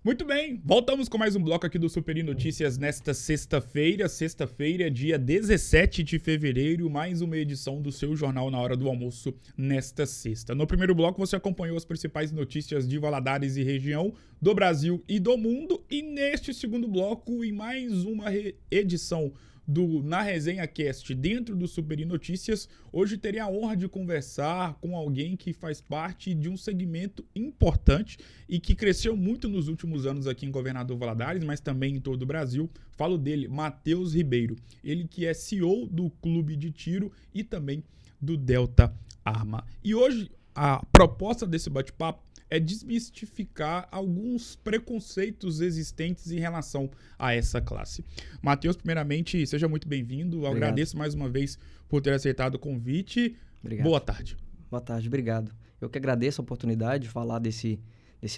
Muito bem, voltamos com mais um bloco aqui do Superi Notícias nesta sexta-feira. Sexta-feira, dia 17 de fevereiro, mais uma edição do seu Jornal na Hora do Almoço nesta sexta. No primeiro bloco você acompanhou as principais notícias de Valadares e região, do Brasil e do mundo. E neste segundo bloco, em mais uma edição do Na Resenha Cast dentro do Superi Notícias, hoje terei a honra de conversar com alguém que faz parte de um segmento importante e que cresceu muito nos últimos anos aqui em Governador Valadares, mas também em todo o Brasil. Falo dele, Matheus Ribeiro, ele que é CEO do Clube de Tiro e também do Delta Arma. E hoje a proposta desse bate-papo é desmistificar alguns preconceitos existentes em relação a essa classe. Matheus, primeiramente, seja muito bem-vindo. Agradeço mais uma vez por ter aceitado o convite. Obrigado. Boa tarde. Boa tarde, obrigado. Eu que agradeço a oportunidade de falar desse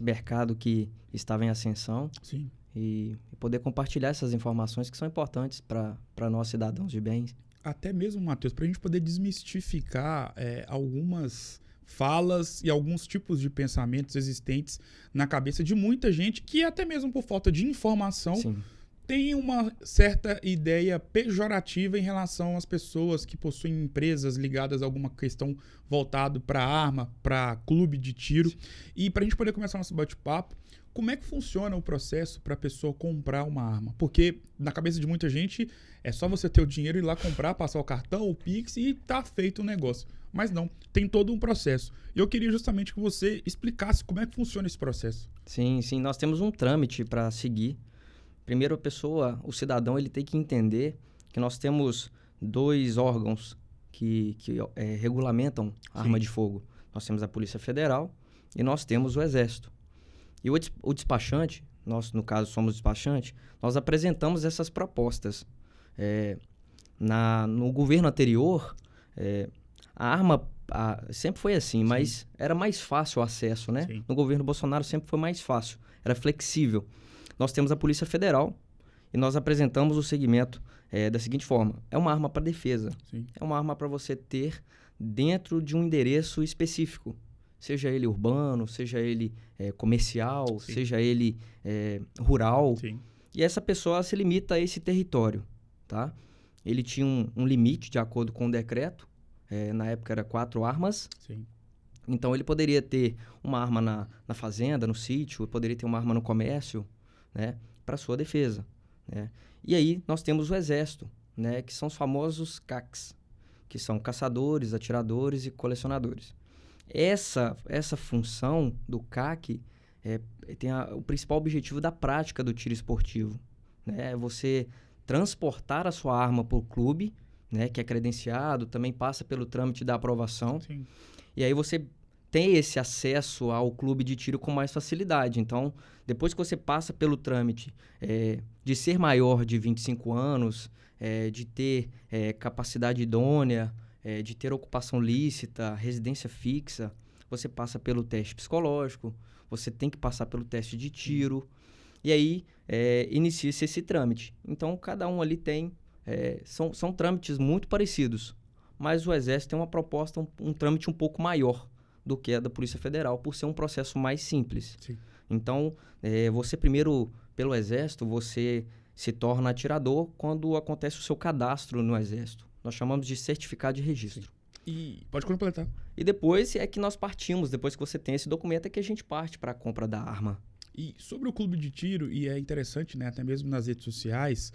mercado que estava em ascensão. Sim. E poder compartilhar essas informações que são importantes para nós cidadãos de bem. Até mesmo, Matheus, para a gente poder desmistificar algumas falas e alguns tipos de pensamentos existentes na cabeça de muita gente que até mesmo por falta de informação Sim. tem uma certa ideia pejorativa em relação às pessoas que possuem empresas ligadas a alguma questão voltada para arma, para clube de tiro. Sim. E para a gente poder começar nosso bate-papo, como é que funciona o processo para a pessoa comprar uma arma? Porque na cabeça de muita gente é só você ter o dinheiro, ir lá comprar, passar o cartão, o Pix e tá feito o negócio. Mas não, tem todo um processo. E eu queria justamente que você explicasse como é que funciona esse processo. Sim, nós temos um trâmite para seguir. Primeiro, o cidadão, ele tem que entender que nós temos dois órgãos que regulamentam a arma de fogo. Nós temos a Polícia Federal e nós temos o Exército. E o despachante, nós, no caso, somos despachante, nós apresentamos essas propostas. No governo anterior, a arma sempre foi assim, sim, mas era mais fácil o acesso, né? Sim. No governo Bolsonaro sempre foi mais fácil, era flexível. Nós temos a Polícia Federal e nós apresentamos o segmento da seguinte forma. É uma arma para defesa. Sim. É uma arma para você ter dentro de um endereço específico. Seja ele urbano, seja ele comercial, sim, seja ele rural. Sim. E essa pessoa se limita a esse território, tá? Ele tinha um limite de acordo com o decreto. Na época era 4 armas. Sim. Então ele poderia ter uma arma na fazenda, no sítio, poderia ter uma arma no comércio, né, para sua defesa, né? E aí nós temos o Exército, né, que são os famosos CACs, que são caçadores, atiradores e colecionadores. Essa função do CAC tem o principal objetivo da prática do tiro esportivo, né? Você transportar a sua arma para o clube, né, que é credenciado, também passa pelo trâmite da aprovação. Sim. E aí você tem esse acesso ao clube de tiro com mais facilidade. Então, depois que você passa pelo trâmite de ser maior de 25 anos, de ter capacidade idônea, de ter ocupação lícita, residência fixa, você passa pelo teste psicológico, você tem que passar pelo teste de tiro, e aí inicia-se esse trâmite. Então, cada um ali tem... São trâmites muito parecidos, mas o Exército tem uma proposta, um trâmite um pouco maior do que a da Polícia Federal, por ser um processo mais simples. Sim. Então, você primeiro, pelo Exército, você se torna atirador quando acontece o seu cadastro no Exército. Nós chamamos de certificado de registro. Sim. E pode completar. E depois é que nós partimos, depois que você tem esse documento, é que a gente parte para a compra da arma. E sobre o clube de tiro, e é interessante, né, até mesmo nas redes sociais,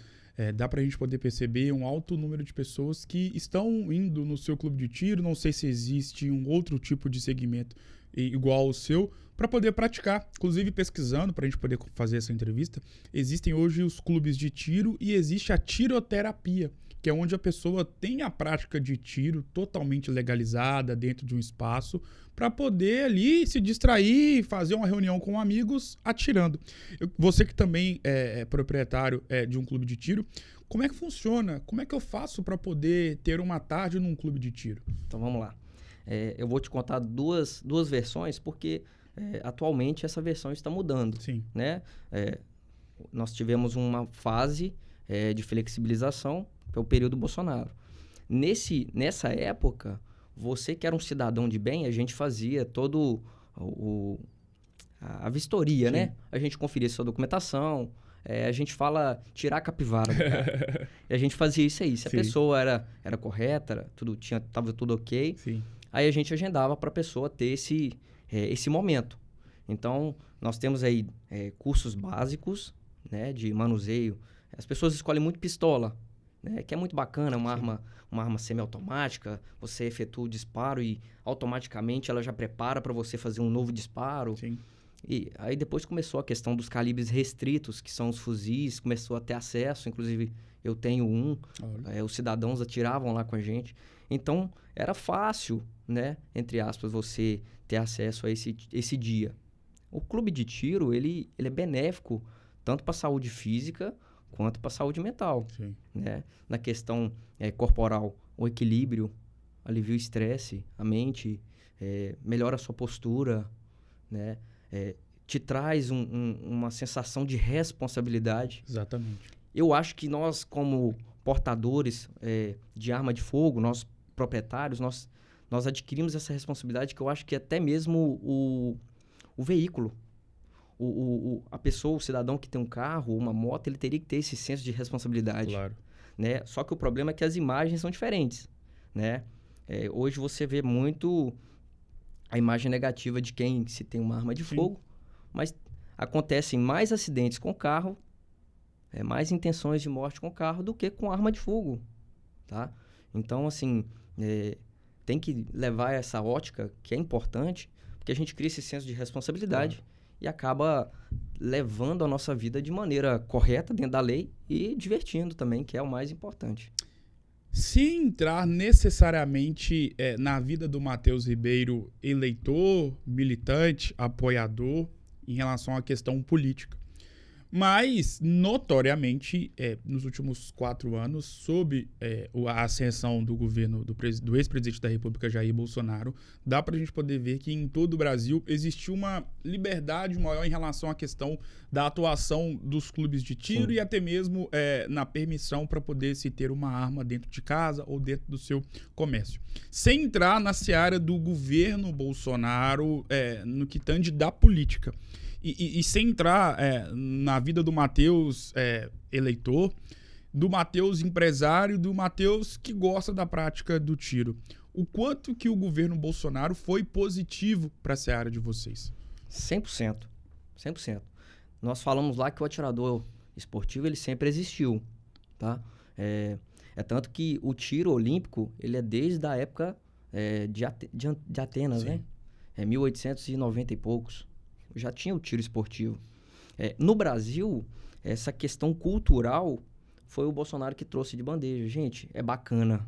dá pra gente poder perceber um alto número de pessoas que estão indo no seu clube de tiro, não sei se existe um outro tipo de segmento igual ao seu, para poder praticar. Inclusive, pesquisando, para a gente poder fazer essa entrevista, existem hoje os clubes de tiro e existe a tiroterapia, que é onde a pessoa tem a prática de tiro totalmente legalizada dentro de um espaço para poder ali se distrair, fazer uma reunião com amigos atirando. Você que também é proprietário de um clube de tiro, como é que funciona? Como é que eu faço para poder ter uma tarde num clube de tiro? Então vamos lá. Eu vou te contar duas versões, porque atualmente essa versão está mudando. Sim. Né? Nós tivemos uma fase de flexibilização, que é o período Bolsonaro. Nessa época, você que era um cidadão de bem, a gente fazia todo a vistoria, né? A gente conferia sua documentação, a gente fala tirar a capivara do cara. E a gente fazia isso aí. Se a pessoa era correta, tava tudo ok, aí a gente agendava para a pessoa ter esse momento. Então, nós temos aí cursos básicos, né, de manuseio. As pessoas escolhem muito pistola, né, que é muito bacana, uma arma semiautomática. Você efetua o disparo e automaticamente ela já prepara para você fazer um novo disparo. Sim. E aí depois começou a questão dos calibres restritos, que são os fuzis, começou a ter acesso, inclusive eu tenho um, os cidadãos atiravam lá com a gente. Então, era fácil, né, entre aspas, você ter acesso a esse dia. O clube de tiro, ele é benéfico tanto para a saúde física quanto para a saúde mental. Né? Na questão corporal, o equilíbrio, alivia o estresse, a mente, melhora a sua postura, né? Te traz uma sensação de responsabilidade. Exatamente. Eu acho que nós, como portadores de arma de fogo, nós proprietários, nós adquirimos essa responsabilidade, que eu acho que até mesmo o veículo, a pessoa, o cidadão que tem um carro, uma moto, ele teria que ter esse senso de responsabilidade. Claro. Né? Só que o problema é que as imagens são diferentes. Né? Hoje você vê muito a imagem negativa de quem se tem uma arma de fogo, mas acontecem mais acidentes com carro, mais intenções de morte com carro do que com arma de fogo. Tá? Então, assim, tem que levar essa ótica, que é importante, porque a gente cria esse senso de responsabilidade e acaba levando a nossa vida de maneira correta, dentro da lei, e divertindo também, que é o mais importante. Se entrar necessariamente na vida do Matheus Ribeiro, eleitor, militante, apoiador, em relação à questão política. Mas, notoriamente, nos últimos 4 anos, sob a ascensão do governo do ex-presidente da República, Jair Bolsonaro, dá para a gente poder ver que em todo o Brasil existiu uma liberdade maior em relação à questão da atuação dos clubes de tiro e até mesmo na permissão para poder se ter uma arma dentro de casa ou dentro do seu comércio. Sem entrar na seara do governo Bolsonaro no que tange da política. E sem entrar na vida do Matheus eleitor, do Matheus empresário, do Matheus que gosta da prática do tiro. O quanto que o governo Bolsonaro foi positivo para a seara de vocês? 100%. 100%. Nós falamos lá que o atirador esportivo ele sempre existiu. Tá? É tanto que o tiro olímpico ele é desde a época de Atenas, né? 1890 e poucos. Já tinha o tiro esportivo. No Brasil, essa questão cultural foi o Bolsonaro que trouxe de bandeja. Gente, é bacana,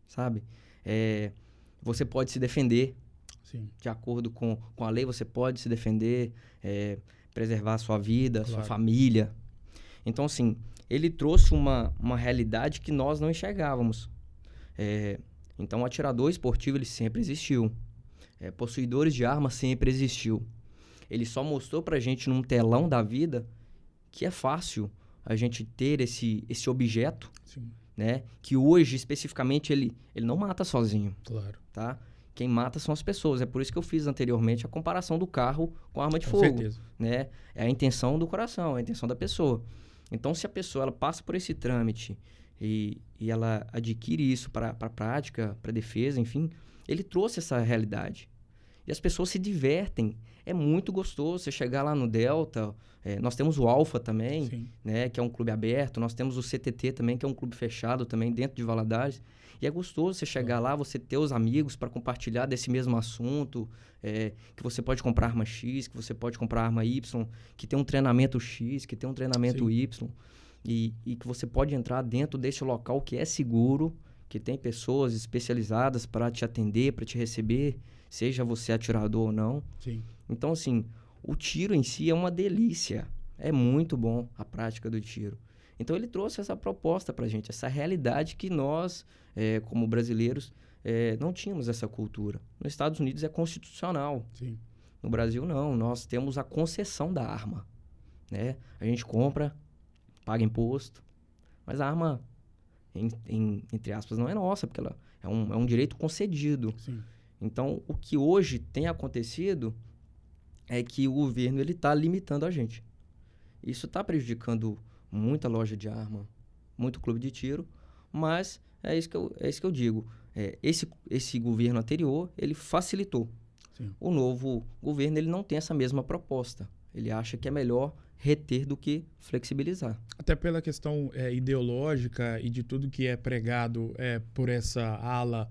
sabe? Você pode se defender. Sim. De acordo com a lei, você pode se defender, preservar a sua vida, sua família. Então, assim, ele trouxe uma realidade que nós não enxergávamos. Então, o atirador esportivo, ele sempre existiu. Possuidores de armas sempre existiu. Ele só mostrou pra gente num telão da vida que é fácil a gente ter esse objeto, né? Que hoje, especificamente, ele não mata sozinho. Claro. Tá? Quem mata são as pessoas. É por isso que eu fiz anteriormente a comparação do carro com a arma de fogo. Certeza. Né? É a intenção do coração, é a intenção da pessoa. Então, se a pessoa ela passa por esse trâmite e ela adquire isso para a prática, para defesa, enfim, ele trouxe essa realidade. E as pessoas se divertem. É muito gostoso você chegar lá no Delta. Nós temos o Alfa também, né, que é um clube aberto. Nós temos o CTT também, que é um clube fechado também, dentro de Valadares. E é gostoso você chegar lá, você ter os amigos para compartilhar desse mesmo assunto, que você pode comprar arma X, que você pode comprar arma Y, que tem um treinamento X, que tem um treinamento Y. E que você pode entrar dentro desse local que é seguro, que tem pessoas especializadas para te atender, para te receber, seja você atirador ou não. Sim. Então, assim, o tiro em si é uma delícia. É muito bom a prática do tiro. Então, ele trouxe essa proposta pra gente, essa realidade que nós, como brasileiros, não tínhamos essa cultura. Nos Estados Unidos é constitucional. Sim. No Brasil, não. Nós temos a concessão da arma. Né? A gente compra, paga imposto, mas a arma, entre aspas, não é nossa, porque ela é um direito concedido. Sim. Então, o que hoje tem acontecido é que o governo está limitando a gente. Isso está prejudicando muita loja de arma, muito clube de tiro, mas é isso que eu digo. Esse governo anterior, ele facilitou. Sim. O novo governo, ele não tem essa mesma proposta. Ele acha que é melhor reter do que flexibilizar. Até pela questão ideológica e de tudo que é pregado por essa ala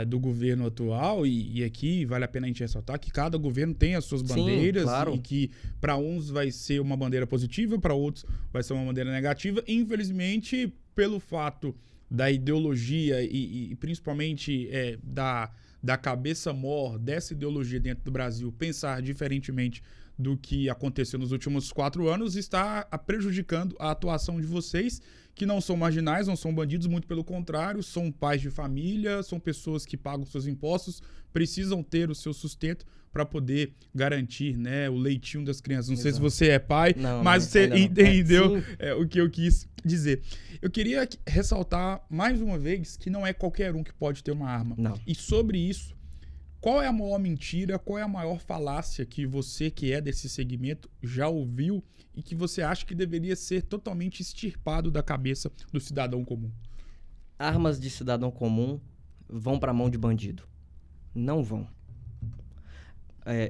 do governo atual, e aqui vale a pena a gente ressaltar que cada governo tem as suas bandeiras. Sim, claro. E que para uns vai ser uma bandeira positiva, para outros vai ser uma bandeira negativa. Infelizmente, pelo fato da ideologia e principalmente da cabeça mor dessa ideologia dentro do Brasil pensar diferentemente do que aconteceu nos últimos 4 anos, está prejudicando a atuação de vocês, que não são marginais, não são bandidos, muito pelo contrário, são pais de família, são pessoas que pagam seus impostos, precisam ter o seu sustento para poder garantir, né, o leitinho das crianças. Não Exato. sei se você é pai, não, mas você entendeu o que eu quis dizer. Eu queria ressaltar mais uma vez que não é qualquer um que pode ter uma arma. Não. E sobre isso, qual é a maior mentira, qual é a maior falácia que você, que é desse segmento, já ouviu e que você acha que deveria ser totalmente extirpado da cabeça do cidadão comum? Armas de cidadão comum vão para a mão de bandido. Não vão.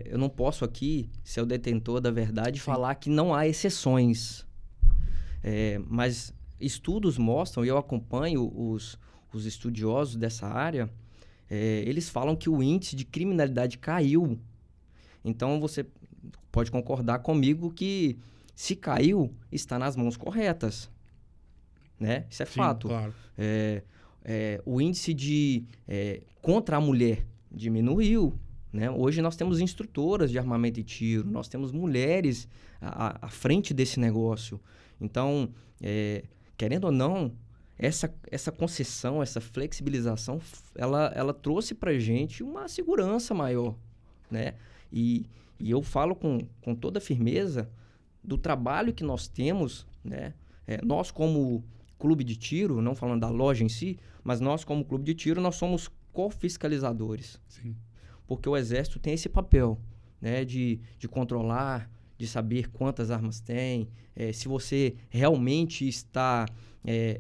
Eu não posso aqui ser o detentor da verdade e falar que não há exceções. Mas estudos mostram, e eu acompanho os estudiosos dessa área, eles falam que o índice de criminalidade caiu. Então, você pode concordar comigo que se caiu, está nas mãos corretas. Né? Isso é fato. Claro. O índice contra a mulher diminuiu. Né? Hoje nós temos instrutoras de armamento e tiro, nós temos mulheres à frente desse negócio. Então, querendo ou não, essa concessão, essa flexibilização, ela trouxe para a gente uma segurança maior. Né? E eu falo com toda firmeza do trabalho que nós temos, né? Nós como clube de tiro, não falando da loja em si, mas nós como clube de tiro, nós somos cofiscalizadores. Sim. Porque o Exército tem esse papel, né, de controlar, de saber quantas armas tem, se você realmente está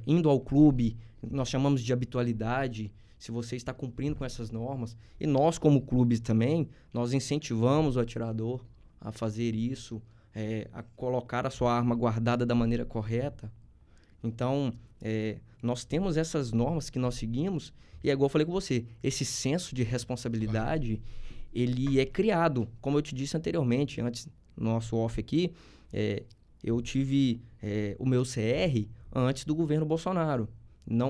indo ao clube, nós chamamos de habitualidade, se você está cumprindo com essas normas. E nós, como clube também, nós incentivamos o atirador a fazer isso, a colocar a sua arma guardada da maneira correta. Então, nós temos essas normas que nós seguimos, e é igual eu falei com você, esse senso de responsabilidade, ele é criado. Como eu te disse anteriormente, antes do nosso off aqui, eu tive o meu CR antes do governo Bolsonaro.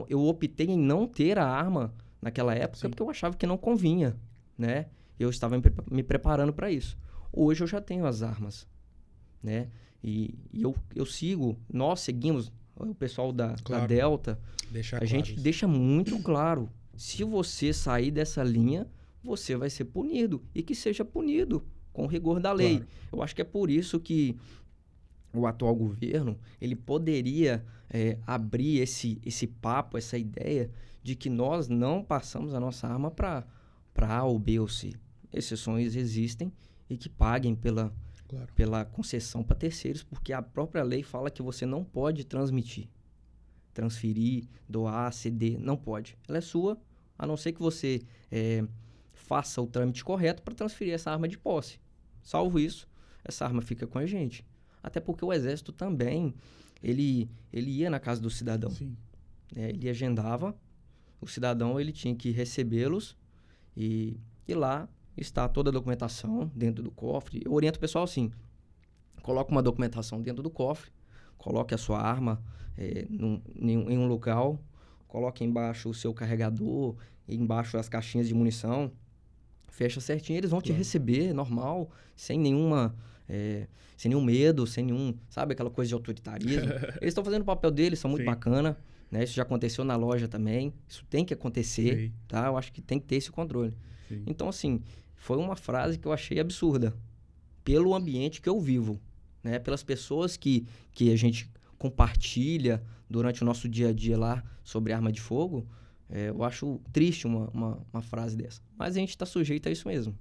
Eu optei em não ter a arma naquela época. Sim. Porque eu achava que não convinha, né? Eu estava me preparando para isso. Hoje eu já tenho as armas, né? E nós seguimos, o pessoal da Delta, gente deixa muito claro, se você sair dessa linha, você vai ser punido, e que seja punido com o rigor da lei. Claro. Eu acho que é por isso que o atual governo, ele poderia abrir esse papo, essa ideia de que nós não passamos a nossa arma para A ou B ou C. Exceções existem e que paguem pela concessão para terceiros, porque a própria lei fala que você não pode transferir, doar, ceder, não pode. Ela é sua, a não ser que você faça o trâmite correto para transferir essa arma de posse. Salvo isso, essa arma fica com a gente. Até porque o Exército também, ele ia na casa do cidadão. Sim. Ele agendava, o cidadão ele tinha que recebê-los e lá está toda a documentação dentro do cofre. Eu oriento o pessoal assim, coloque uma documentação dentro do cofre, coloque a sua arma em um local, coloque embaixo o seu carregador, embaixo as caixinhas de munição, fecha certinho, eles vão te receber normal, sem nenhum medo, sem nenhum, sabe, aquela coisa de autoritarismo. Eles estão fazendo o papel deles, são muito bacana, né? Isso já aconteceu na loja também, isso tem que acontecer, tá? Eu acho que tem que ter esse controle. Sim. Então, assim, foi uma frase que eu achei absurda, pelo ambiente que eu vivo, né? Pelas pessoas que a gente compartilha durante o nosso dia a dia lá sobre arma de fogo, eu acho triste uma frase dessa. Mas a gente está sujeito a isso mesmo.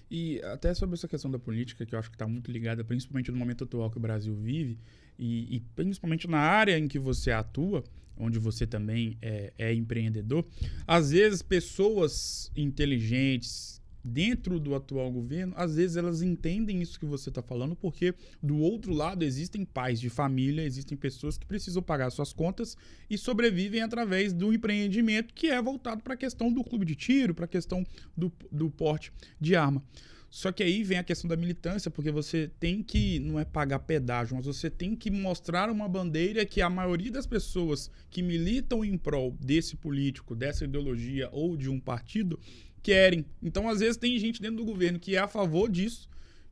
E até sobre essa questão da política, que eu acho que está muito ligada, principalmente no momento atual que o Brasil vive, e principalmente na área em que você atua, onde você também é empreendedor, às vezes pessoas inteligentes dentro do atual governo, às vezes elas entendem isso que você está falando, porque do outro lado existem pais de família, existem pessoas que precisam pagar suas contas e sobrevivem através do empreendimento que é voltado para a questão do clube de tiro, para a questão do porte de arma. Só que aí vem a questão da militância, porque você tem que, não é pagar pedágio, mas você tem que mostrar uma bandeira que a maioria das pessoas que militam em prol desse político, dessa ideologia ou de um partido, querem. Então, às vezes, tem gente dentro do governo que é a favor disso,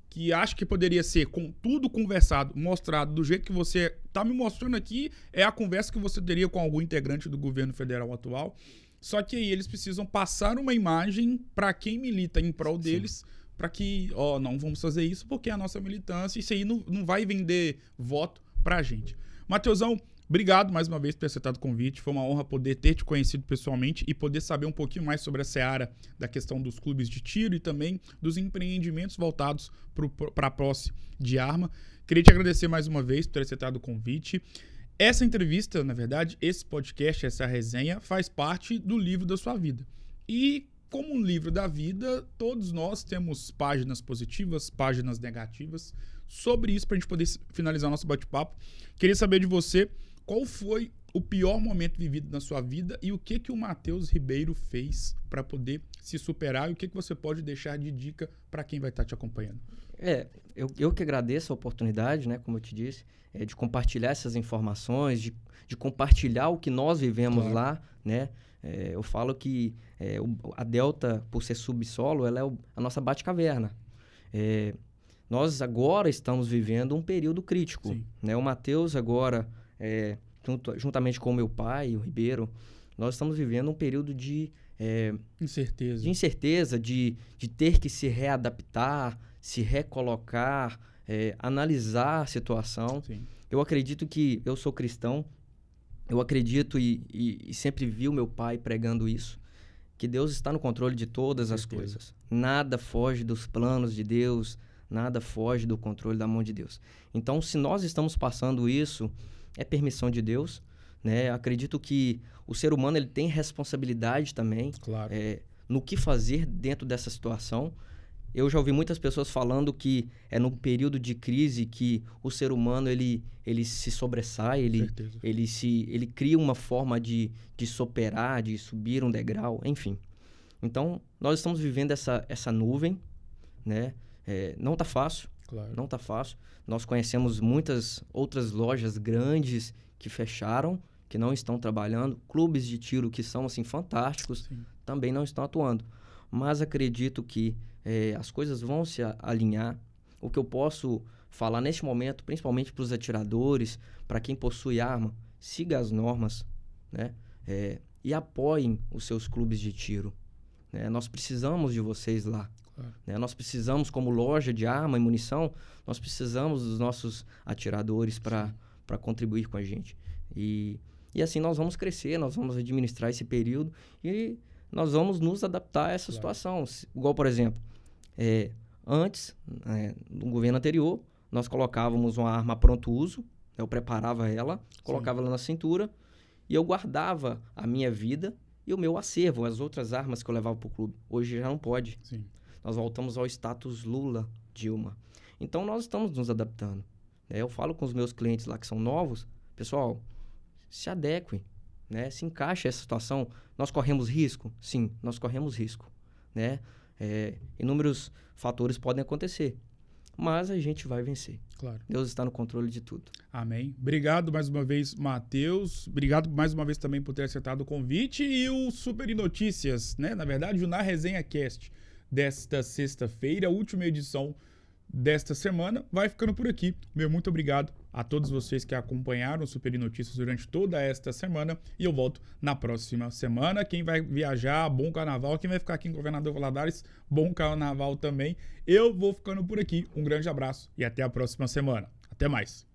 que acha que poderia ser com tudo conversado, mostrado do jeito que você está me mostrando aqui, é a conversa que você teria com algum integrante do governo federal atual. Só que aí eles precisam passar uma imagem para quem milita em prol deles, para que, não vamos fazer isso porque é a nossa militância, isso aí não vai vender voto pra gente. Matheusão, obrigado mais uma vez por ter aceitado o convite. Foi uma honra poder ter te conhecido pessoalmente e poder saber um pouquinho mais sobre a seara da questão dos clubes de tiro e também dos empreendimentos voltados para a posse de arma. Queria te agradecer mais uma vez por ter aceitado o convite. Essa entrevista, na verdade, esse podcast, essa resenha, faz parte do livro da sua vida. E como um livro da vida, todos nós temos páginas positivas, páginas negativas. Sobre isso, para a gente poder finalizar nosso bate-papo, queria saber de você qual foi o pior momento vivido na sua vida e o que o Matheus Ribeiro fez para poder se superar e o que você pode deixar de dica para quem vai estar te acompanhando. Eu que agradeço a oportunidade, né, como eu te disse, de compartilhar essas informações, de compartilhar o que nós vivemos lá, né? Eu falo que a Delta, por ser subsolo, ela é a nossa bate-caverna. Nós agora estamos vivendo um período crítico, né? O Matheus agora, juntamente com o meu pai, o Ribeiro, nós estamos vivendo um período de incerteza, de ter que se readaptar, se recolocar, analisar a situação. Sim. Eu acredito que eu sou cristão, eu acredito e sempre vi o meu pai pregando isso, que Deus está no controle de todas as coisas. Nada foge dos planos de Deus, nada foge do controle da mão de Deus. Então, se nós estamos passando isso, é permissão de Deus, né? Acredito que o ser humano ele tem responsabilidade também no que fazer dentro dessa situação. Eu já ouvi muitas pessoas falando que é no período de crise que o ser humano ele se sobressai, ele cria uma forma de superar, de subir um degrau, enfim. Então, nós estamos vivendo essa nuvem, né? Não está fácil, não está fácil. Nós conhecemos muitas outras lojas grandes que fecharam, que não estão trabalhando. Clubes de tiro que são assim, fantásticos, também não estão atuando. Mas acredito que as coisas vão se alinhar. O que eu posso falar neste momento, principalmente para os atiradores, para quem possui arma, siga as normas, né? E apoiem os seus clubes de tiro. Né? Nós precisamos de vocês lá. Né? Nós precisamos, como loja de arma e munição, nós precisamos dos nossos atiradores para contribuir com a gente. E assim nós vamos crescer, nós vamos administrar esse período e nós vamos nos adaptar a essa situação. Igual, por exemplo, antes, no governo anterior, nós colocávamos uma arma a pronto uso, eu preparava ela, colocava ela na cintura e eu guardava a minha vida e o meu acervo, as outras armas que eu levava para o clube. Hoje já não pode. Sim. Nós voltamos ao status Lula, Dilma. Então, nós estamos nos adaptando. Eu falo com os meus clientes lá que são novos, pessoal, se adequem, né? Se encaixe essa situação. Nós corremos risco? Sim, nós corremos risco, né? Inúmeros fatores podem acontecer, mas a gente vai vencer. Claro. Deus está no controle de tudo. Amém. Obrigado mais uma vez, Matheus. Obrigado mais uma vez também por ter aceitado o convite e o Super Notícias, né? Na verdade, o Na Resenha Cast desta sexta-feira, a última edição desta semana, vai ficando por aqui. Meu muito obrigado a todos vocês que acompanharam o Super Notícias durante toda esta semana e eu volto na próxima semana. Quem vai viajar, bom carnaval. Quem vai ficar aqui em Governador Valadares, bom carnaval também. Eu vou ficando por aqui. Um grande abraço e até a próxima semana. Até mais.